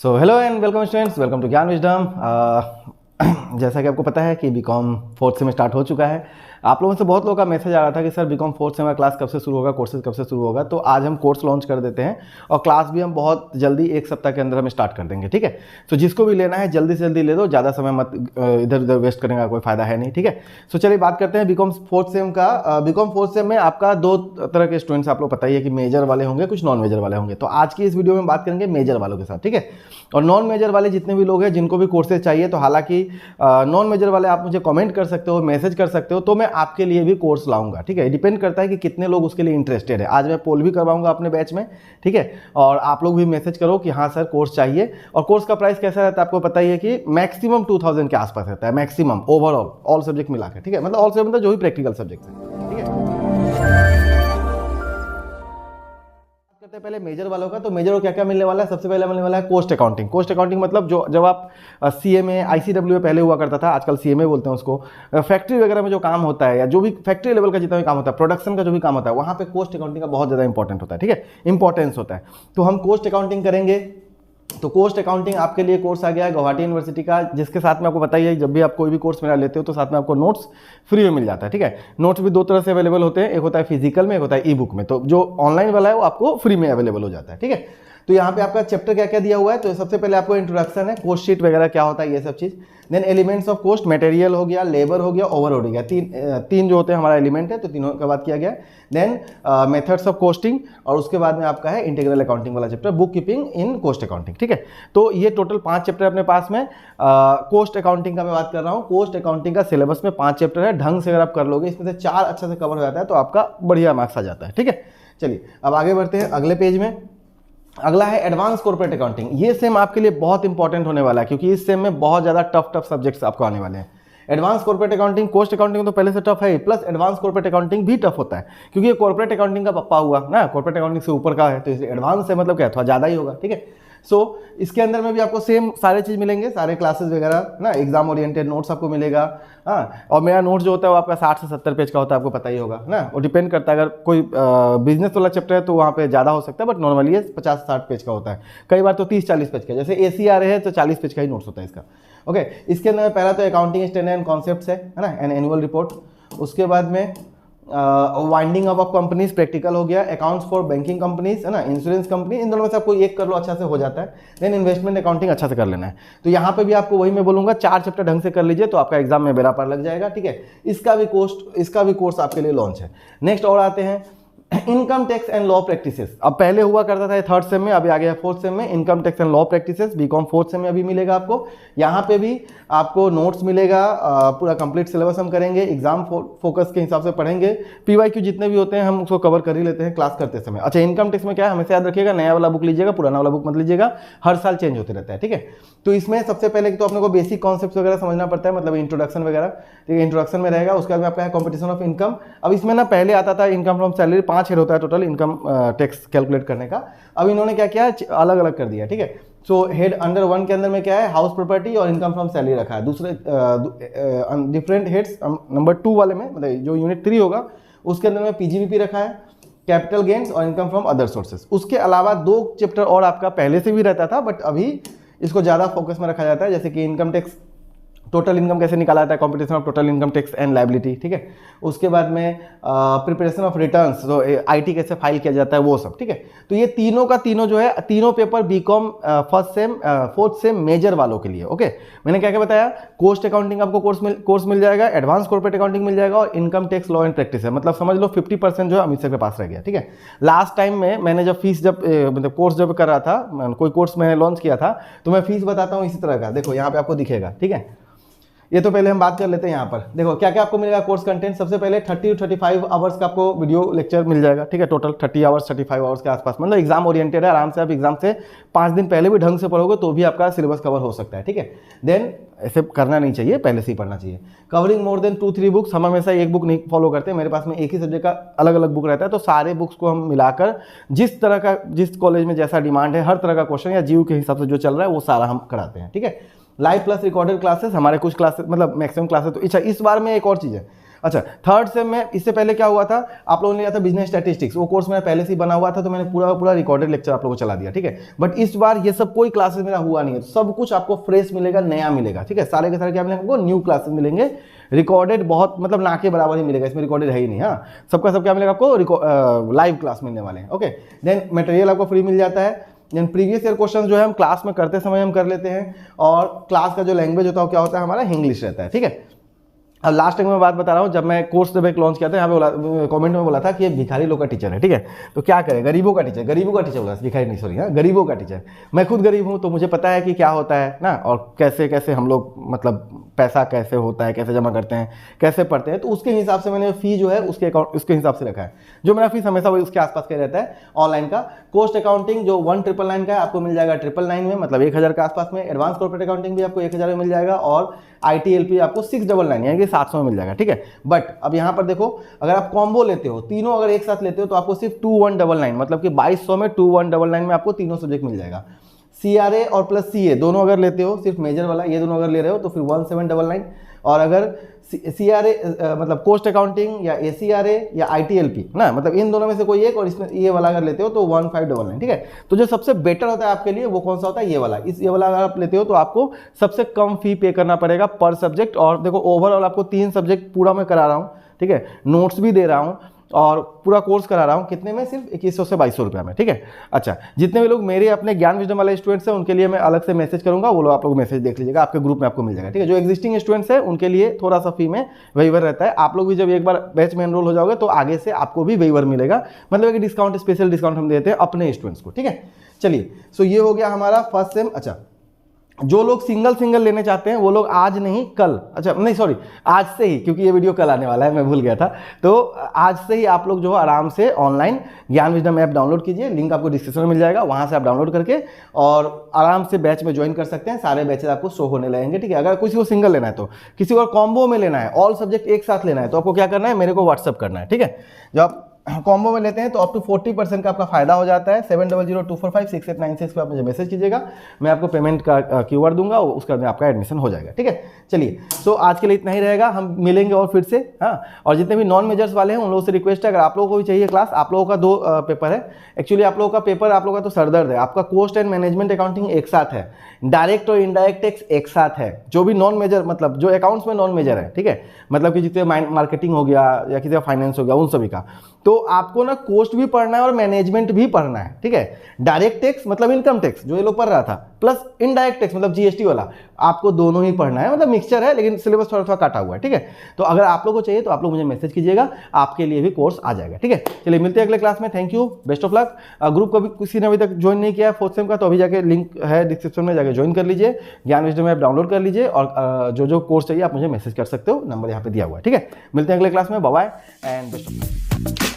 So hello and welcome students, welcome to Gyan Wisdom. जैसा कि आपको पता है कि बीकॉम फोर्थ सेमेस्टर स्टार्ट हो चुका है। आप लोगों से बहुत लोगों का मैसेज आ रहा था कि sir BCom fourth semester class कब से शुरू होगा, कोर्सेज कब से शुरू होगा। तो आज हम कोर्स लॉन्च कर देते हैं और क्लास भी हम बहुत जल्दी एक सप्ताह के अंदर हम स्टार्ट कर देंगे। ठीक है, तो जिसको भी लेना है जल्दी से जल्दी ले दो, ज़्यादा समय मत इधर उधर वेस्ट करने का कोई फायदा है नहीं। ठीक है, तो चलिए बात करते हैं बीकॉम फोर्थ सेम का। बीकॉम फोर्थ सेम में आपका दो तरह के स्टूडेंट्स आप लोग पता ही है कि मेजर वाले होंगे, कुछ नॉन मेजर वाले होंगे। तो आज की इस वीडियो में बात करेंगे मेजर वालों के साथ। ठीक है, और नॉन मेजर वाले जितने भी लोग हैं जिनको भी कोर्सेज चाहिए, तो हालांकि नॉन मेजर वाले आप मुझे कमेंट कर सकते हो, मैसेज कर सकते हो, तो मैं आपके लिए भी कोर्स लाऊंगा। ठीक है, डिपेंड करता है कि कितने लोग उसके लिए इंटरेस्टेड है। आज मैं पोल भी करवाऊंगा अपने बैच में। ठीक है, और आप लोग भी मैसेज करो कि हाँ सर कोर्स चाहिए। और कोर्स का प्राइस कैसा रहता है आपको पता ही है कि मैक्सिमम 2000 के आसपास रहता है, मैक्सिमम ओवरऑल ऑल सब्जेक्ट मिला के। ठीक है, मतलब ऑल सब्जेक्ट मतलब जो भी प्रैक्टिकल सब्जेक्ट है। ठीक है, पहले मेजर वालों का, तो मेजर को क्या क्या मिलने वाला है? सबसे पहले मिलने वाला है कोस्ट अकाउंटिंग। कोस्ट अकाउंटिंग मतलब जो जब आप सीएमए आईसीडब्ल्यू पहले हुआ करता था, आजकल सीएमए बोलते हैं उसको। फैक्ट्री वगैरह में जो काम होता है या जो भी फैक्ट्री लेवल का जितना भी काम होता है, प्रोडक्शन का जो भी काम होता है, वहाँ पे कोस्ट अकाउंटिंग का बहुत ज़्यादा इंपॉर्टेंट होता है। ठीक है, इंपॉर्टेंस होता है। तो हम कोस्ट अकाउंटिंग करेंगे। तो कोस्ट अकाउंटिंग आपके लिए कोर्स आ गया है गुवाहाटी यूनिवर्सिटी का, जिसके साथ में आपको बताइए जब भी आप कोई भी कोर्स मेरा लेते हो तो साथ में आपको नोट्स फ्री में मिल जाता है। ठीक है, नोट्स भी दो तरह से अवेलेबल होते हैं, एक होता है फिजिकल में, एक होता है ई बुक में। तो जो ऑनलाइन वाला है वो आपको फ्री में अवेलेबल हो जाता है। ठीक है, तो यहाँ पे आपका चैप्टर क्या क्या दिया हुआ है? तो सबसे पहले आपको इंट्रोडक्शन है, कोस्ट शीट वगैरह क्या होता है ये सब चीज़। Then elements of cost, material हो गया, लेबर हो गया, ओवरहेड हो गया। तीन जो होते हैं हमारा एलिमेंट है, तो तीनों का बात किया गया। देन मेथड्स ऑफ कोस्टिंग, और उसके बाद में आपका है इंटीग्रल अकाउंटिंग वाला chapter, bookkeeping in cost accounting. ठीक है, तो ये टोटल 5 चैप्टर अपने पास में। कोस्ट अकाउंटिंग का मैं बात कर रहा हूँ। कोस्ट अकाउंटिंग का सिलेबस में 5 चैप्टर है। ढंग से अगर आप कर लोगे, इसमें से 4 अच्छे से कवर हो जाता है तो आपका बढ़िया मार्क्स आ जाता है। ठीक है, चलिए अब आगे बढ़ते हैं अगले पेज में। अगला है एडवांस कॉर्पोरेट अकाउंटिंग। ये सेम आपके लिए बहुत इंपॉर्टेंट होने वाला है, क्योंकि इस सेम में बहुत ज़्यादा टफ सब्जेक्ट्स आपको आने वाले हैं। Advance corporate accounting, coast accounting तो पहले से टफ है, प्लस एडवांस कॉर्पोरेट अकाउंटिंग भी टफ होता है, क्योंकि ये कॉर्पोरेट अकाउंटिंग का पप्पा हुआ ना, कॉर्पोरेट अकाउंटिंग से ऊपर का है, तो इसलिए एडवांस से मतलब क्या थोड़ा ज़्यादा ही होगा। ठीक है, सो इसके अंदर में भी आपको सेम सारे चीज़ मिलेंगे, सारे क्लासेस वगैरह ना, एग्जाम ओरिएंटेड नोट्स आपको मिलेगा। हाँ, और मेरा नोट्स जो होता है वो आपका 60 से 70 पेज का होता है, आपको पता ही होगा ना। वो डिपेंड करता है, अगर कोई बिजनेस वाला चैप्टर है तो वहाँ पे ज़्यादा हो सकता है, बट नॉर्मली ये 50-60 पेज का होता है, कई बार तो 30-40 पेज का। जैसे ACRA है तो 40 पेज का ही नोट्स होता है इसका। ओके, इसके अंदर पहला तो अकाउंटिंग स्टैंडर्ड एंड कॉन्सेप्ट्स है ना, एंड एनुअल रिपोर्ट। उसके बाद में winding up of companies practical हो गया, अकाउंट्स फॉर बैंकिंग कंपनीज है ना, इंश्योरेंस कंपनी, इन दोनों में से आपको एक कर लो, अच्छा से हो जाता है। देन इन्वेस्टमेंट अकाउंटिंग अच्छा से कर लेना है। तो यहाँ पे भी आपको वही मैं बोलूँगा, 4 चैप्टर ढंग से कर लीजिए तो आपका एग्जाम में बेड़ा पार लग जाएगा। ठीक है, इसका भी कोर्स आपके लिए लॉन्च है। नेक्स्ट और आते हैं income tax and law practices. अब पहले हुआ करता था 3rd सेम में, अभी आ गया 4th सेम में income tax and law practices. BCom 4th sem में अभी मिलेगा आपको। यहाँ पे भी आपको नोट्स मिलेगा, पूरा कंप्लीट सिलेबस हम करेंगे, एग्जाम फोकस के हिसाब से पढ़ेंगे। PYQ जितने भी होते हैं हम उसको कवर कर ही लेते हैं क्लास करते समय। अच्छा, इनकम टैक्स में क्या है हमेशा याद रखिएगा, नया वाला बुक लीजिएगा, पुराना वाला बुक मत लीजिएगा, हर साल चेंज होते रहता है। ठीक है, तो इसमें सबसे पहले तो अपने को बेसिक कॉन्सेप्ट वगैरह समझना पड़ता है, मतलब इंट्रोडक्शन वगैरह। ठीक है, इंट्रोडक्शन में रहेगा। उसके बाद में आपका है कॉम्पिटिशन ऑफ इनकम। अब इसमें ना पहले आता था इनकम फ्रॉम सैलरी, 5 हेड होता है टोटल इनकम टैक्स कैलकुलेट करने का। अब इन्होंने क्या किया, अलग अलग कर दिया। ठीक है, सो हेड अंडर 1 के अंदर में क्या है, हाउस प्रॉपर्टी और इनकम फ्रॉम सैलरी रखा है। दूसरे डिफरेंट हेड्स नंबर 2 वाले में, मतलब जो यूनिट 3 होगा उसके अंदर में PGBP रखा है, कैपिटल गेन्स और इनकम फ्रॉम अदर सोर्सेस। उसके अलावा 2 चैप्टर और आपका पहले से भी रहता था, बट अभी इसको ज़्यादा फोकस में रखा जाता है, जैसे कि इनकम टैक्स, टोटल इनकम कैसे निकाला जाता है, competition of total income tax and liability. ठीक है, उसके बाद में प्रिपरेशन ऑफ रिटर्न्स, तो IT कैसे फाइल किया जाता है वो सब। ठीक है, तो ये तीनों का तीनों जो है, तीनों paper BCom 1st sem 4th sem major वालों के लिए। ओके, मैंने क्या क्या बताया, कोस्ट अकाउंटिंग आपको कोर्स मिल जाएगा, एडवांस कॉर्पोरेट अकाउंटिंग मिल जाएगा, और income tax law and practice है। मतलब समझ लो 50% जो है अमित सर के पास रह गया। ठीक है, लास्ट टाइम में मैंने जब फीस मतलब कोर्स जब कर रहा था, कोई कोर्स मैंने लॉन्च किया था, तो मैं फीस बताता हूँ इसी तरह का। देखो यहाँ पे आपको दिखेगा। ठीक है, ये तो पहले हम बात कर लेते हैं। यहाँ पर देखो क्या क्या आपको मिलेगा कोर्स कंटेंट। सबसे पहले 30 to 35 आवर्स का आपको वीडियो लेक्चर मिल जाएगा। ठीक है, टोटल 30 आवर्स 35 आवर्स के आसपास, मतलब एग्जाम ओरिएंटेड है। आराम से आप एग्जाम से 5 दिन पहले भी ढंग से पढ़ोगे तो भी आपका सिलेबस कवर हो सकता है। ठीक है, देन ऐसे करना नहीं चाहिए, पहले से ही पढ़ना चाहिए। कवरिंग मोर देन 2-3 बुक्स, हम हमेशा एक बुक नहीं फॉलो करते, मेरे पास में एक ही सब्जेक्ट का अलग अलग बुक रहता है, तो सारे बुक्स को हम मिलाकर जिस तरह का, जिस कॉलेज में जैसा डिमांड है, हर तरह का क्वेश्चन या जीव के हिसाब से जो चल रहा है वो सारा हम कराते हैं। ठीक है, लाइव प्लस रिकॉर्डेड क्लासेस, हमारे कुछ क्लासेस मतलब मैक्सिमम क्लासेस। तो अच्छा, इस बार में एक और चीज़ है, अच्छा, थर्ड सेम में इससे पहले क्या हुआ था, आप लोगों ने लिया था बिजनेस स्टैटिस्टिक्स, वो कोर्स मेरा पहले से ही बना हुआ था, तो मैंने पूरा रिकॉर्डेड लेक्चर आप लोगों को चला दिया, ठीक है। बट इस बार ये सब कोई क्लासेस मेरा हुआ नहीं है, सब कुछ आपको फ्रेश मिलेगा, नया मिलेगा, ठीक है। सारे के सारे क्या मिलेंगे आपको, न्यू क्लासेस मिलेंगे, रिकॉर्डेड बहुत मतलब ना के बराबर ही मिलेगा, इसमें रिकॉर्डेड है ही नहीं। हाँ, सबका सब क्या मिलेगा आपको, लाइव क्लास मिलने वाले हैं। ओके, देन मटेरियल आपको फ्री मिल जाता है। देन प्रीवियस ईयर क्वेश्चन जो है हम क्लास में करते समय हम कर लेते हैं, और क्लास का जो लैंग्वेज होता है क्या होता है हमारा, इंग्लिश रहता है, ठीक है। अब लास्ट टाइम मैं बात बता रहा हूँ, जब मैं कोर्स जब एक लॉन्च किया था, यहाँ पे कमेंट में बोला था कि ये भिखारी लोग का टीचर है, ठीक है। तो क्या करें, गरीबों का टीचर बोला, भिखारी नहीं, सॉरी, हाँ, गरीबों का टीचर। मैं खुद गरीब हूँ, तो मुझे पता है कि क्या होता है ना, और कैसे कैसे हम लोग मतलब पैसा कैसे होता है, कैसे जमा करते हैं, कैसे पढ़ते हैं। तो उसके हिसाब से मैंने फी जो है उसके हिसाब से रखा है। जो मेरा फीस हमेशा वही उसके आसपास का रहता है। ऑनलाइन का कोस्ट अकाउंटिंग जो 1999 का है, आपको मिल जाएगा 999 में, मतलब 1000 के आसपास में। एडवांस कॉर्पोरेट अकाउंटिंग भी आपको 1000 में मिल जाएगा, और ITLP आपको 699 यानी कि 700 में मिल जाएगा, ठीक है। बट अब यहाँ पर देखो, अगर आप कॉम्बो लेते हो, तीनों अगर एक साथ लेते हो, तो आपको सिर्फ 2199 मतलब कि 2200 में 2199 में आपको तीनों सब्जेक्ट मिल जाएगा। CRA और प्लस CA दोनों अगर लेते हो, सिर्फ मेजर वाला, ये दोनों अगर ले रहे हो तो फिर 1799, और अगर CRA मतलब कोस्ट अकाउंटिंग या ACRA या ITLP ना, मतलब इन दोनों में से कोई एक, और इसमें ये वाला अगर लेते हो तो 1599, ठीक है। तो जो सबसे बेटर होता है आपके लिए वो कौन सा होता है, ये वाला। ये वाला अगर आप लेते हो तो आपको सबसे कम फी पे करना पड़ेगा पर सब्जेक्ट। और देखो ओवरऑल आपको 3 सब्जेक्ट पूरा मैं करा रहा हूँ, ठीक है, नोट्स भी दे रहा हूँ, और पूरा कोर्स करा रहा हूँ, कितने में, सिर्फ 2100 से 2200 रुपये में, ठीक है। अच्छा, जितने भी लोग मेरे अपने ज्ञान विजडम वाले स्टूडेंट्स हैं, उनके लिए मैं अलग से मैसेज करूंगा, वो लोग आप लोग मैसेज देख लीजिएगा, आपके ग्रुप में आपको मिल जाएगा, ठीक है। जो एग्जिस्टिंग स्टूडेंट्स हैं उनके लिए थोड़ा सा फी में वेइवर रहता है। आप लोग भी जब एक बार बैच में एनरोल हो जाओगे तो आगे से आपको भी वेइवर मिलेगा, मतलब एक डिस्काउंट, स्पेशल डिस्काउंट हम देते हैं अपने स्टूडेंट्स को, ठीक है। चलिए, सो ये हो गया हमारा फर्स्ट सेम। अच्छा, जो लोग सिंगल लेने चाहते हैं वो लोग आज नहीं कल, अच्छा नहीं सॉरी, आज से ही, क्योंकि ये वीडियो कल आने वाला है, मैं भूल गया था, तो आज से ही आप लोग जो है आराम से ऑनलाइन ज्ञान विजडम ऐप डाउनलोड कीजिए, लिंक आपको डिस्क्रिप्शन में मिल जाएगा, वहां से आप डाउनलोड करके और आराम से बैच में ज्वाइन कर सकते हैं। सारे बैचेज आपको शो होने लगेंगे, ठीक है। अगर किसी को सिंगल लेना है, तो किसी को कॉम्बो में लेना है, ऑल सब्जेक्ट एक साथ लेना है, तो आपको क्या करना है, मेरे को व्हाट्सअप करना है, ठीक है। जब आप कॉम्बो में लेते हैं तो अप टू 40% का आपका फायदा हो जाता है। 7002456896 पे आप मुझे मैसेज कीजिएगा, मैं आपको पेमेंट का QR दूंगा, उसका में आपका एडमिशन हो जाएगा, ठीक है। चलिए, सो आज के लिए इतना ही रहेगा, हम मिलेंगे और फिर से, हाँ। और जितने भी नॉन मेजर्स वाले हैं उन लोगों से रिक्वेस्ट है, अगर आप लोगों को भी चाहिए क्लास, आप लोगों का 2 पेपर है एक्चुअली, आप लोगों का पेपर, आप लोगों का तो सरदर्द है, आपका कोस्ट एंड मैनेजमेंट अकाउंटिंग एक साथ है, डायरेक्ट और इनडायरेक्ट टैक्स एक साथ है। जो भी नॉन मेजर मतलब जो अकाउंट्स में नॉन मेजर है, ठीक है, मतलब कि जितने मार्केटिंग हो गया या किसी का फाइनेंस हो गया, उन सभी का, तो आपको ना कोस्ट भी पढ़ना है और मैनेजमेंट भी पढ़ना है, ठीक है। डायरेक्ट टैक्स मतलब इनकम टैक्स जो ये लोग पढ़ रहा था, प्लस इनडायरेक्ट टैक्स मतलब GST वाला, आपको दोनों ही पढ़ना है, मतलब मिक्सचर है, लेकिन सिलेबस थोड़ा थोड़ा काटा हुआ है, ठीक है। तो अगर आप लोगों को चाहिए तो आप लोग मुझे मैसेज कीजिएगा, आपके लिए भी कोर्स आ जाएगा, ठीक है। चलिए, मिलते हैं अगले क्लास में, thank you, best of luck. Group को भी किसी ने अभी तक ज्वाइन नहीं किया है फोर्थ सेम का, तो अभी जाके लिंक है डिस्क्रिप्शन में, जाके ज्वाइन कर लीजिए, ज्ञान विजडम ऐप डाउनलोड कर लीजिए, और जो कोर्स चाहिए आप मुझे मैसेज कर सकते हो, नंबर यहाँ पे दिया हुआ है, ठीक है। मिलते हैं अगले क्लास में, bye bye and best of luck.